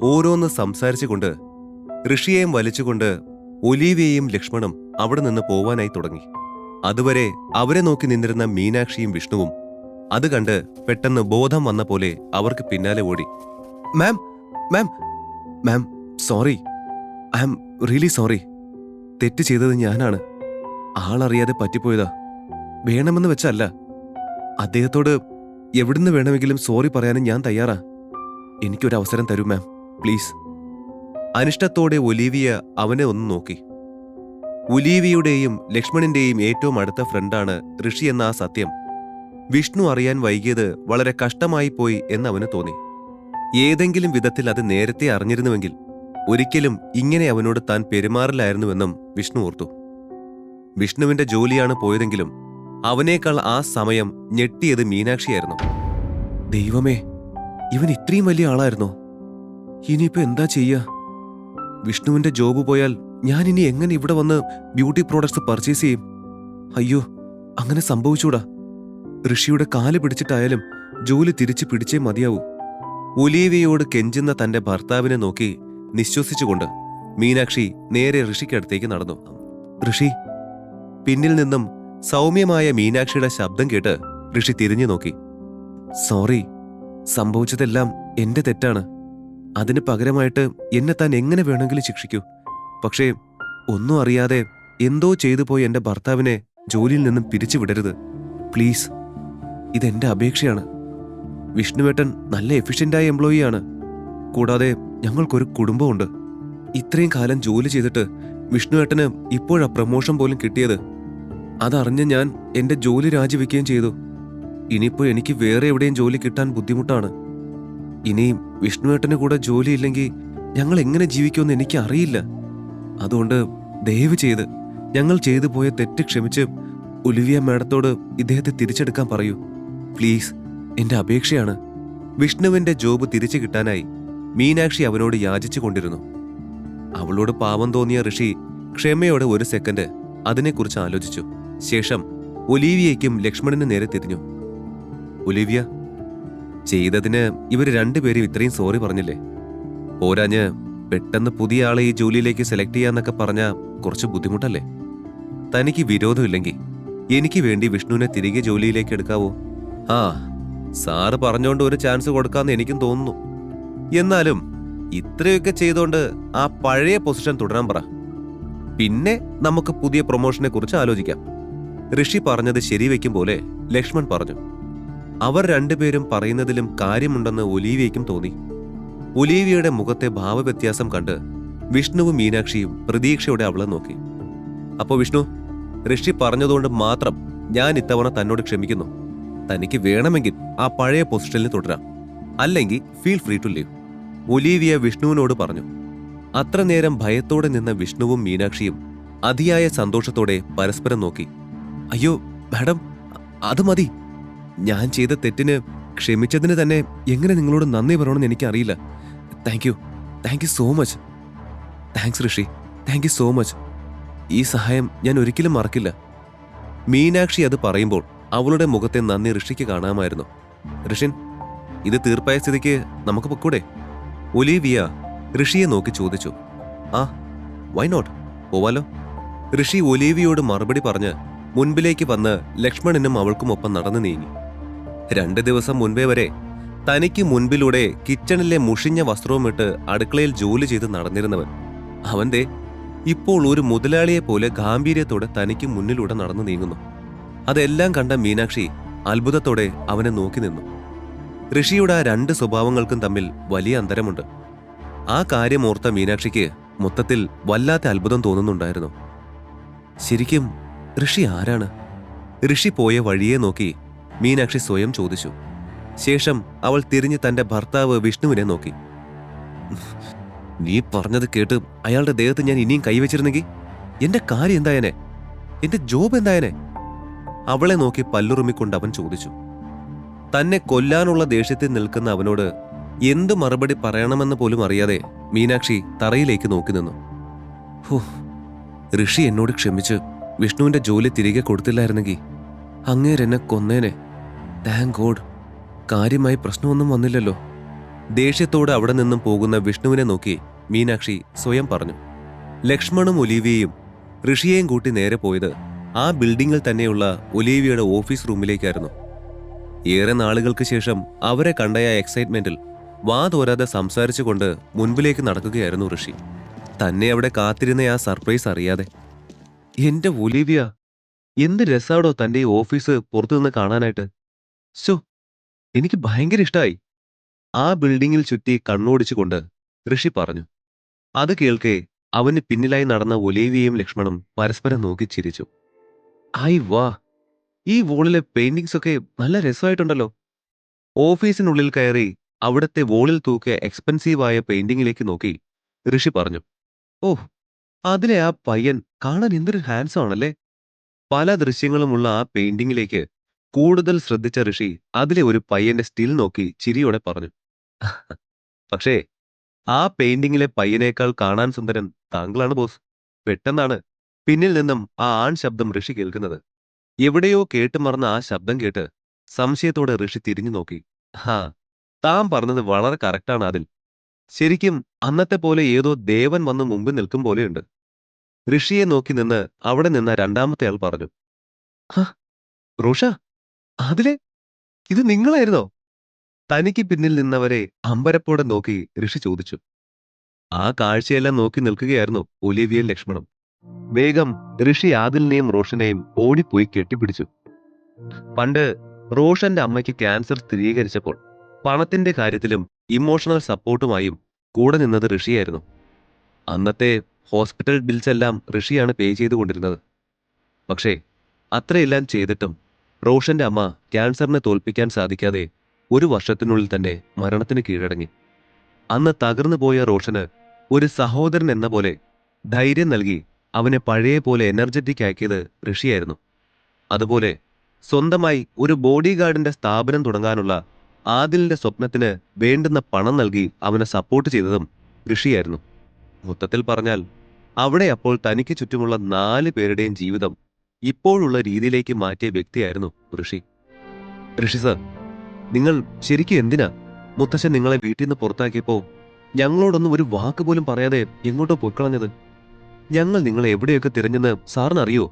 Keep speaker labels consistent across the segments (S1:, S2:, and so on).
S1: ഓരോന്ന് സംസാരിച്ചുകൊണ്ട് ഋഷിയെയും വലിച്ചുകൊണ്ട് ഒലീവിയയും ലക്ഷ്മണും അവിടെ നിന്ന് പോവാനായി തുടങ്ങി. അതുവരെ അവരെ നോക്കി നിന്നിരുന്ന മീനാക്ഷിയും വിഷ്ണുവും അത് കണ്ട് പെട്ടെന്ന് ബോധം വന്ന പോലെ അവർക്ക് പിന്നാലെ ഓടി. Ma'am ma'am ma'am sorry, I am really sorry. തെറ്റ് ചെയ്തത് ഞാനാണ്. ആളറിയാതെ പറ്റിപ്പോയതാ. വേണമെന്ന് വെച്ചല്ല. അദ്ദേഹത്തോട് എവിടുന്ന് വേണമെങ്കിലും സോറി പറയാനും ഞാൻ തയ്യാറാ. എനിക്കൊരവസരം തരൂ മാം, പ്ലീസ്. അനിഷ്ടത്തോടെ ഒലീവിയ അവനെ ഒന്ന് നോക്കി. ഒലീവിയുടെയും ലക്ഷ്മണിന്റെയും ഏറ്റവും അടുത്ത ഫ്രണ്ടാണ് ഋഷി എന്ന ആ സത്യം വിഷ്ണു അറിയാൻ വൈകിയത് വളരെ കഷ്ടമായി പോയി എന്നവന് തോന്നി. ഏതെങ്കിലും വിധത്തിൽ അത് നേരത്തെ അറിഞ്ഞിരുന്നുവെങ്കിൽ ഒരിക്കലും ഇങ്ങനെ അവനോട് താൻ പെരുമാറില്ലായിരുന്നുവെന്നും വിഷ്ണു ഓർത്തു. വിഷ്ണുവിന്റെ ജോലിയാണ് പോയതെങ്കിലും അവനേക്കാൾ ആ സമയം ഞെട്ടിയത് മീനാക്ഷിയായിരുന്നു. ദൈവമേ, ഇവൻ ഇത്രയും വലിയ ആളായിരുന്നോ? ഇനിയിപ്പോ എന്താ ചെയ്യാ? വിഷ്ണുവിന്റെ ജോബ് പോയാൽ ഞാൻ ഇനി എങ്ങനെ ഇവിടെ വന്ന് ബ്യൂട്ടി പ്രോഡക്ട്സ് പർച്ചേസ് ചെയ്യും? അയ്യോ, അങ്ങനെ സംഭവിച്ചൂടാ. ഋഷിയുടെ കാല് പിടിച്ചിട്ടായാലും ജോലി തിരിച്ചു പിടിച്ചേ മതിയാവൂ. ഒലീവിയയോട് കെഞ്ചുന്ന തന്റെ ഭർത്താവിനെ നോക്കി നിശ്വസിച്ചുകൊണ്ട് മീനാക്ഷി നേരെ ഋഷിക്കടുത്തേക്ക് നടന്നു. ഋഷി. പിന്നിൽ നിന്നും സൗമ്യമായ മീനാക്ഷിയുടെ ശബ്ദം കേട്ട് ഋഷി തിരിഞ്ഞു നോക്കി. സോറി, സംഭവിച്ചതെല്ലാം എന്റെ തെറ്റാണ്. അതിന് പകരമായിട്ട് എന്നെ താൻ എങ്ങനെ വേണമെങ്കിലും ശിക്ഷിക്കൂ. പക്ഷേ ഒന്നും അറിയാതെ എന്തോ ചെയ്തു പോയി എന്റെ ഭർത്താവിനെ ജോലിയിൽ നിന്നും പിരിച്ചുവിടരുത്, പ്ലീസ്. ഇതെന്റെ അപേക്ഷയാണ്. വിഷ്ണുവേട്ടൻ നല്ല എഫിഷ്യന്റായ എംപ്ലോയിയാണ്. കൂടാതെ ഞങ്ങൾക്കൊരു കുടുംബമുണ്ട്. ഇത്രയും കാലം ജോലി ചെയ്തിട്ട് വിഷ്ണുവേട്ടന് ഇപ്പോഴാ പ്രമോഷൻ പോലും കിട്ടിയത്. അതറിഞ്ഞ് ഞാൻ എന്റെ ജോലി രാജിവെക്കുകയും ചെയ്തു. ഇനിയിപ്പോ എനിക്ക് വേറെ എവിടെയും ജോലി കിട്ടാൻ ബുദ്ധിമുട്ടാണ്. ഇനിയും വിഷ്ണുവേട്ടന് കൂടെ ജോലിയില്ലെങ്കിൽ ഞങ്ങൾ എങ്ങനെ ജീവിക്കുമെന്ന് എനിക്ക് അറിയില്ല. അതുകൊണ്ട് ദയവ് ചെയ്ത് ഞങ്ങൾ ചെയ്തു പോയ തെറ്റ് ക്ഷമിച്ച് ഒലിവിയ മാഡത്തോട് ഇദ്ദേഹത്തെ തിരിച്ചെടുക്കാൻ പറയൂ, പ്ലീസ്. എന്റെ അപേക്ഷയാണ്. വിഷ്ണുവിന്റെ ജോബ് തിരിച്ചു കിട്ടാനായി മീനാക്ഷി അവനോട് യാചിച്ചു കൊണ്ടിരുന്നു. അവളോട് പാവം തോന്നിയ ഋഷി ക്ഷമയോടെ ഒരു സെക്കൻഡ് അതിനെക്കുറിച്ച് ആലോചിച്ചു. ശേഷം ഒലീവിയയ്ക്കും ലക്ഷ്മണന് നേരെ തിരിഞ്ഞു. ഒലീവിയ, ചെയ്തതിന് ഇവര് രണ്ടുപേരും ഇത്രയും സോറി പറഞ്ഞില്ലേ? പോരാഞ്ഞ് പെട്ടെന്ന് പുതിയ ആളെ ഈ ജോലിയിലേക്ക് സെലക്ട് ചെയ്യാന്നൊക്കെ പറഞ്ഞാ കുറച്ച് ബുദ്ധിമുട്ടല്ലേ? തനിക്ക് വിരോധമില്ലെങ്കിൽ എനിക്ക് വേണ്ടി വിഷ്ണുവിനെ തിരികെ ജോലിയിലേക്ക് എടുക്കാവോ? ആ, സാറ് പറഞ്ഞോണ്ട് ഒരു ചാൻസ് കൊടുക്കാന്ന് എനിക്കും തോന്നുന്നു. എന്നാലും ഇത്രയൊക്കെ ചെയ്തോണ്ട് ആ പഴയ പൊസിഷൻ തുടരാൻ പറ. പിന്നെ നമുക്ക് പുതിയ പ്രൊമോഷനെ കുറിച്ച് ആലോചിക്കാം. ഋഷി പറഞ്ഞത് ശരിവെക്കും പോലെ ലക്ഷ്മൺ പറഞ്ഞു. അവർ രണ്ടുപേരും പറയുന്നതിലും കാര്യമുണ്ടെന്ന് ഒലീവിയയ്ക്കും തോന്നി. ഒലീവിയയുടെ മുഖത്തെ ഭാവവ്യത്യാസം കണ്ട് വിഷ്ണുവും മീനാക്ഷിയും പ്രതീക്ഷയോടെ അവളെ നോക്കി. അപ്പോ വിഷ്ണു, ഋഷി പറഞ്ഞതുകൊണ്ട് മാത്രം ഞാൻ ഇത്തവണ തന്നോട് ക്ഷമിക്കുന്നു. തനിക്ക് വേണമെങ്കിൽ ആ പഴയ പൊസിഷനിൽ തുടരാം, അല്ലെങ്കിൽ feel free to leave. Olivia വിഷ്ണുവിനോട് പറഞ്ഞു. അത്ര നേരം ഭയത്തോടെ നിന്ന വിഷ്ണുവും മീനാക്ഷിയും അതിയായ സന്തോഷത്തോടെ പരസ്പരം നോക്കി. അയ്യോ മാഡം, അത് മതി. ഞാൻ ചെയ്ത തെറ്റിന് ക്ഷമിച്ചതിന് തന്നെ എങ്ങനെ നിങ്ങളോട് നന്ദി പറയണമെന്ന് എനിക്കറിയില്ല. Thank you so much. Thanks Rishi, thank you so much. ഈ സഹായം ഞാൻ ഒരിക്കലും മറക്കില്ല. മീനാക്ഷി അത് പറയുമ്പോൾ അവളുടെ മുഖത്തെ നന്ദി ഋഷിക്ക് കാണാമായിരുന്നു. ഋഷിൻ, ഇത് തീർപ്പായ സ്ഥിതിക്ക് നമുക്ക് പൊക്കൂടെ? ഒലീവിയ ഋഷിയെ നോക്കി ചോദിച്ചു. ആ, വൈ നോട്ട്, പോവാലോ. ഋഷി ഒലീവിയോട് മറുപടി പറഞ്ഞ് മുൻപിലേക്ക് വന്ന് ലക്ഷ്മണനും അവൾക്കുമൊപ്പം നടന്നു നീങ്ങി. 2 ദിവസം മുൻപേ വരെ തനിക്ക് മുൻപിലൂടെ കിച്ചണിലെ മുഷിഞ്ഞ വസ്ത്രവുമിട്ട് അടുക്കളയിൽ ജോലി ചെയ്ത് നടന്നിരുന്നവൻ അവന്റെ ഇപ്പോൾ ഒരു മുതലാളിയെ പോലെ ഗാംഭീര്യത്തോടെ തനിക്ക് മുന്നിലൂടെ നടന്നു നീങ്ങുന്നു. അതെല്ലാം കണ്ട മീനാക്ഷി അത്ഭുതത്തോടെ അവനെ നോക്കി നിന്നു. ഋഷിയുടെ ആ 2 സ്വഭാവങ്ങൾക്കും തമ്മിൽ വലിയ അന്തരമുണ്ട്. ആ കാര്യം ഓർത്ത മീനാക്ഷിക്ക് മൊത്തത്തിൽ വല്ലാത്ത അത്ഭുതം തോന്നുന്നുണ്ടായിരുന്നു. ശരിക്കും ഋഷി ആരാണ്? ഋഷി പോയ വഴിയെ നോക്കി മീനാക്ഷി സ്വയം ചോദിച്ചു. ശേഷം അവൾ തിരിഞ്ഞ് തന്റെ ഭർത്താവ് വിഷ്ണുവിനെ നോക്കി. നീ പറഞ്ഞത് കേട്ട് അയാളുടെ ദേഹത്ത് ഞാൻ ഇനിയും കൈവച്ചിരുന്നെങ്കിൽ എന്റെ കാര്യം എന്തായനെ? എന്റെ ജോബ് എന്തായനെ? അവളെ നോക്കി പല്ലുറുമിക്കൊണ്ട് അവൻ ചോദിച്ചു. തന്നെ കൊല്ലാനുള്ള ദേഷ്യത്തിൽ നിൽക്കുന്ന അവനോട് എന്തു മറുപടി പറയണമെന്ന് പോലും അറിയാതെ മീനാക്ഷി തറയിലേക്ക് നോക്കി നിന്നു. ഹോ, ഋഷി എന്നോട് ക്ഷമിച്ച് വിഷ്ണുവിന്റെ ജോലി തിരികെ കൊടുത്തില്ലായിരുന്നെങ്കിൽ അങ്ങേരെന്നെ കൊന്നേനെ. താങ്ക് ഗോഡ്, കാര്യമായി പ്രശ്നമൊന്നും വന്നില്ലല്ലോ. ദേഷ്യത്തോടെ അവിടെ നിന്നും പോകുന്ന വിഷ്ണുവിനെ നോക്കി മീനാക്ഷി സ്വയം പറഞ്ഞു. ലക്ഷ്മണും ഒലീവിയയും ഋഷിയെയും കൂട്ടി നേരെ പോയത് ആ ബിൽഡിംഗിൽ തന്നെയുള്ള ഒലീവിയയുടെ ഓഫീസ് റൂമിലേക്കായിരുന്നു. ഏറെ നാളുകൾക്ക് ശേഷം അവരെ കണ്ടയ എക്സൈറ്റ്മെന്റിൽ വാ തോരാതെ സംസാരിച്ചുകൊണ്ട് മുൻപിലേക്ക് നടക്കുകയായിരുന്നു ഋഷി. തന്നെ അവിടെ കാത്തിരുന്ന ആ സർപ്രൈസ് അറിയാതെ. എന്റെ ഒലീവിയ, എന്ത് രസാടോ തന്റെ ഈ ഓഫീസ് പുറത്തുനിന്ന് കാണാനായിട്ട്. ശോ, എനിക്ക് ഭയങ്കര ഇഷ്ടായി. ആ ബിൽഡിംഗിൽ ചുറ്റി കണ്ണോടിച്ചുകൊണ്ട് ഋഷി പറഞ്ഞു. അത് കേൾക്കെ അവന് പിന്നിലായി നടന്ന ഒലീവിയയും ലക്ഷ്മണും പരസ്പരം നോക്കി ചിരിച്ചു. ഐ വാ, ഈ വോളിലെ പെയിന്റിങ്സ് ഒക്കെ നല്ല രസമായിട്ടുണ്ടല്ലോ. ഓഫീസിനുള്ളിൽ കയറി അവിടത്തെ വോളിൽ തൂക്കിയ എക്സ്പെൻസീവായ പെയിന്റിങ്ങിലേക്ക് നോക്കി ഋഷി പറഞ്ഞു. ഓഹ്, അതിലെ ആ പയ്യൻ കാണാൻ എന്തൊരു ഹാൻസം ആണല്ലേ. പല ദൃശ്യങ്ങളുമുള്ള ആ പെയിന്റിങ്ങിലേക്ക് കൂടുതൽ ശ്രദ്ധിച്ച ഋഷി അതിലെ ഒരു പയ്യന്റെ സ്റ്റിൽ നോക്കി ചിരിയോടെ പറഞ്ഞു. പക്ഷേ ആ പെയിന്റിങ്ങിലെ പയ്യനേക്കാൾ കാണാൻ സുന്ദരൻ താങ്കളാണ് ബോസ്. പെട്ടെന്നാണ് പിന്നിൽ നിന്നും ആ ആൺ ശബ്ദം ഋഷി കേൾക്കുന്നത്. എവിടെയോ കേട്ടുമറന്ന ആ ശബ്ദം കേട്ട് സംശയത്തോടെ ഋഷി തിരിഞ്ഞു നോക്കി. ഹാ, താൻ പറഞ്ഞത് വളരെ കറക്റ്റാണ് അതിൽ. ശരിക്കും അന്നത്തെ പോലെ ഏതോ ദേവൻ വന്ന് മുമ്പിൽ നിൽക്കും പോലെയുണ്ട്. ഋഷിയെ നോക്കി നിന്ന് അവിടെ നിന്ന രണ്ടാമത്തെ ആൾ പറഞ്ഞു. ഹാ, റോഷ, അതിലെ ഇത് നിങ്ങളായിരുന്നോ? തനിക്ക് പിന്നിൽ നിന്നവരെ അമ്പരപ്പോടെ നോക്കി ഋഷി ചോദിച്ചു. ആ കാഴ്ചയെല്ലാം നോക്കി നിൽക്കുകയായിരുന്നു ഒലിവിയയും ലക്ഷ്മണും. വേഗം ഋഷി ആദിലിനെയും റോഷനെയും ഓടിപ്പോയി കെട്ടിപ്പിടിച്ചു. പണ്ട് റോഷന്റെ അമ്മയ്ക്ക് ക്യാൻസർ സ്ഥിരീകരിച്ചപ്പോൾ പണത്തിന്റെ കാര്യത്തിലും ഇമോഷണൽ സപ്പോർട്ടുമായും കൂടെ നിന്നത് ഋഷിയായിരുന്നു. അന്നത്തെ ഹോസ്പിറ്റൽ ബിൽസ് എല്ലാം ഋഷിയാണ് പേ ചെയ്തുകൊണ്ടിരുന്നത്. പക്ഷേ അത്രയെല്ലാം ചെയ്തിട്ടും റോഷന്റെ അമ്മ ക്യാൻസറിനെ തോൽപ്പിക്കാൻ സാധിക്കാതെ 1 വർഷത്തിനുള്ളിൽ തന്നെ മരണത്തിന് കീഴടങ്ങി. അന്ന് തകർന്നു പോയ റോഷന് ഒരു സഹോദരൻ എന്ന പോലെ ധൈര്യം നൽകി അവനെ പഴയ പോലെ എനർജറ്റിക് ആക്കിയത് ഋഷിയായിരുന്നു. അതുപോലെ സ്വന്തമായി ഒരു ബോഡി ഗാർഡിന്റെ സ്ഥാപനം തുടങ്ങാനുള്ള ആദിലിന്റെ സ്വപ്നത്തിന് വേണ്ടുന്ന പണം നൽകി അവനെ സപ്പോർട്ട് ചെയ്തതും ഋഷിയായിരുന്നു. മൊത്തത്തിൽ പറഞ്ഞാൽ അവിടെ അപ്പോൾ തനിക്ക് ചുറ്റുമുള്ള 4 പേരുടെയും ജീവിതം ഇപ്പോഴുള്ള രീതിയിലേക്ക് മാറ്റിയ വ്യക്തിയായിരുന്നു ഋഷി. ഋഷി സർ, നിങ്ങൾ ശരിക്കും എന്തിനാ മുത്തശ്ശൻ നിങ്ങളെ വീട്ടിൽ നിന്ന് പുറത്താക്കിയപ്പോ ഞങ്ങളോടൊന്നും ഒരു വാക്ക് പോലും പറയാതെ എങ്ങോട്ടോ പൊയ്ക്കളഞ്ഞത്? ഞങ്ങൾ നിങ്ങളെ എവിടെയൊക്കെ തിരഞ്ഞെന്ന് സാറിന് അറിയോ?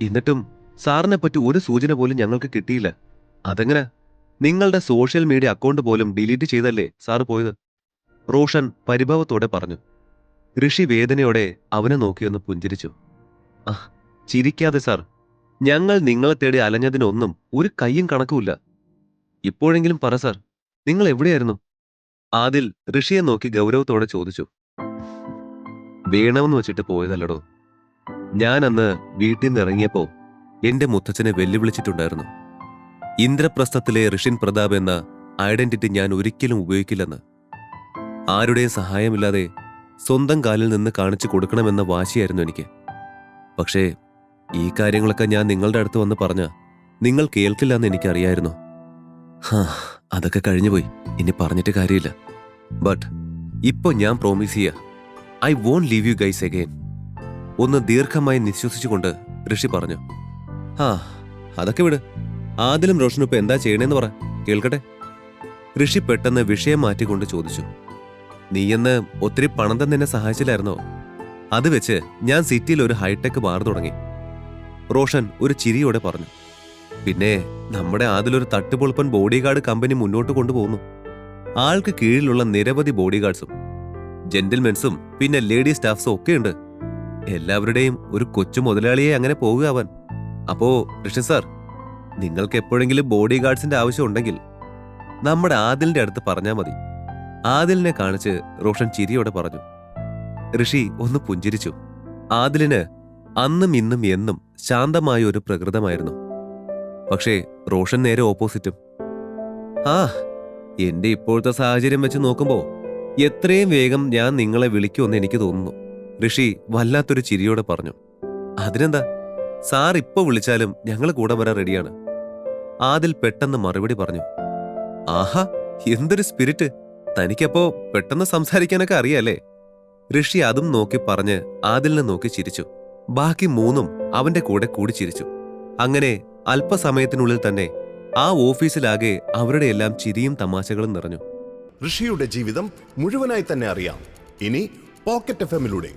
S1: എന്നിട്ടും സാറിനെ പറ്റി ഒരു സൂചന പോലും ഞങ്ങൾക്ക് കിട്ടിയില്ല. അതെങ്ങനെ? നിങ്ങളുടെ സോഷ്യൽ മീഡിയ അക്കൗണ്ട് പോലും ഡിലീറ്റ് ചെയ്തല്ലേ സാറ് പോയത്? റോഷൻ പരിഭവത്തോടെ പറഞ്ഞു. ഋഷി വേദനയോടെ അവനെ നോക്കിയൊന്ന് പുഞ്ചിരിച്ചു. ചിരിക്കാതെ സാർ, ഞങ്ങൾ നിങ്ങളെ തേടി അലഞ്ഞതിനൊന്നും ഒരു കയ്യും കണക്കുമില്ല. ഇപ്പോഴെങ്കിലും പറ സാർ, നിങ്ങൾ എവിടെയായിരുന്നു? ആദിൽ ഋഷിയെ നോക്കി ഗൗരവത്തോടെ ചോദിച്ചു. വേണമെന്ന് വെച്ചിട്ട് പോയതല്ലടോ. ഞാൻ അന്ന് വീട്ടിൽ നിന്ന് ഇറങ്ങിയപ്പോ എന്റെ മുത്തച്ഛനെ വെല്ലുവിളിച്ചിട്ടുണ്ടായിരുന്നു. ഇന്ദ്രപ്രസ്ഥത്തിലെ ഋഷിൻ പ്രതാപ് എന്ന ഐഡന്റിറ്റി ഞാൻ ഒരിക്കലും ഉപയോഗിക്കില്ലെന്ന്. ആരുടെയും സഹായമില്ലാതെ സ്വന്തം കാലിൽ നിന്ന് കാണിച്ചു കൊടുക്കണമെന്ന വാശിയായിരുന്നു എനിക്ക്. പക്ഷേ ഈ കാര്യങ്ങളൊക്കെ ഞാൻ നിങ്ങളുടെ അടുത്ത് വന്ന് പറഞ്ഞ നിങ്ങൾ കേൾക്കില്ലെന്ന് എനിക്കറിയായിരുന്നു. അതൊക്കെ കഴിഞ്ഞുപോയി, ഇനി പറഞ്ഞിട്ട് കാര്യമില്ല. ബട്ട് ഇപ്പൊ ഞാൻ പ്രോമിസ് ചെയ്യാ, I won't leave you guys again. ഒന്ന് ദീർഘമായി നിശ്വസിച്ചുകൊണ്ട് ഋഷി പറഞ്ഞു. അതൊക്കെ വിട്. ആദിലും റോഷനും ഇപ്പൊ എന്താ ചെയ്യണേന്ന് പറ, കേൾക്കട്ടെ. ഋഷി പെട്ടെന്ന് വിഷയം മാറ്റിക്കൊണ്ട് ചോദിച്ചു. നീയെന്ന് ഒത്തിരി പണം തന്നെ എന്നെ സഹായിച്ചില്ലായിരുന്നോ? അത് വെച്ച് ഞാൻ സിറ്റിയിൽ ഒരു ഹൈടെക് ബാർ തുടങ്ങി. റോഷൻ ഒരു ചിരിയോടെ പറഞ്ഞു. പിന്നെ നമ്മുടെ ആദിലൊരു തട്ടുപൊളുപ്പൻ ബോഡി ഗാർഡ് കമ്പനി മുന്നോട്ട് കൊണ്ടുപോകുന്നു. ആൾക്ക് കീഴിലുള്ള നിരവധി ബോഡി ഗാർഡ്സും ജെന്റിൽമെൻസും പിന്നെ ലേഡി സ്റ്റാഫ്സും ഒക്കെയുണ്ട്. എല്ലാവരുടെയും ഒരു കൊച്ചു മുതലാളിയെ അങ്ങനെ പോകുക അവൻ. അപ്പോ ഋഷി സാർ, നിങ്ങൾക്ക് എപ്പോഴെങ്കിലും ബോഡി ഗാർഡ്സിന്റെ ആവശ്യം ഉണ്ടെങ്കിൽ നമ്മുടെ ആദിലിന്റെ അടുത്ത് പറഞ്ഞാൽ മതി. ആദിലിനെ കാണിച്ച് റോഷൻ ചിരിയോടെ പറഞ്ഞു. ഋഷി ഒന്ന് പുഞ്ചിരിച്ചു. ആദിലിന് അന്നും ഇന്നും എന്നും ശാന്തമായ ഒരു പ്രകൃതമായിരുന്നു. പക്ഷേ റോഷൻ നേരെ ഓപ്പോസിറ്റും. എന്റെ ഇപ്പോഴത്തെ സാഹചര്യം വെച്ച് നോക്കുമ്പോ എത്രയും വേഗം ഞാൻ നിങ്ങളെ വിളിക്കുമെന്ന് എനിക്ക് തോന്നുന്നു. ഋഷി വല്ലാത്തൊരു ചിരിയോടെ പറഞ്ഞു. അതിനെന്താ, സാർ ഇപ്പൊ വിളിച്ചാലും ഞങ്ങൾ കൂടെ വരാൻ റെഡിയാണ്. ആദിൽ പെട്ടെന്ന് മറുപടി പറഞ്ഞു. ആഹാ, എന്തൊരു സ്പിരിറ്റ്! തനിക്കപ്പോ പെട്ടെന്ന് സംസാരിക്കാനൊക്കെ അറിയാലേ? ഋഷി അതും നോക്കി പറഞ്ഞ് ആദിലിനെ നോക്കി ചിരിച്ചു. ബാക്കി 3 അവന്റെ കൂടെ കൂടി ചിരിച്ചു. അങ്ങനെ അല്പസമയത്തിനുള്ളിൽ തന്നെ ആ ഓഫീസിലാകെ അവരുടെ എല്ലാം ചിരിയും തമാശകളും നിറഞ്ഞു.
S2: ഋഷിയുടെ ജീവിതം മുഴുവനായി തന്നെ അറിയാം ഇനി പോക്കറ്റ് എഫ് എമ്മിലൂടെ.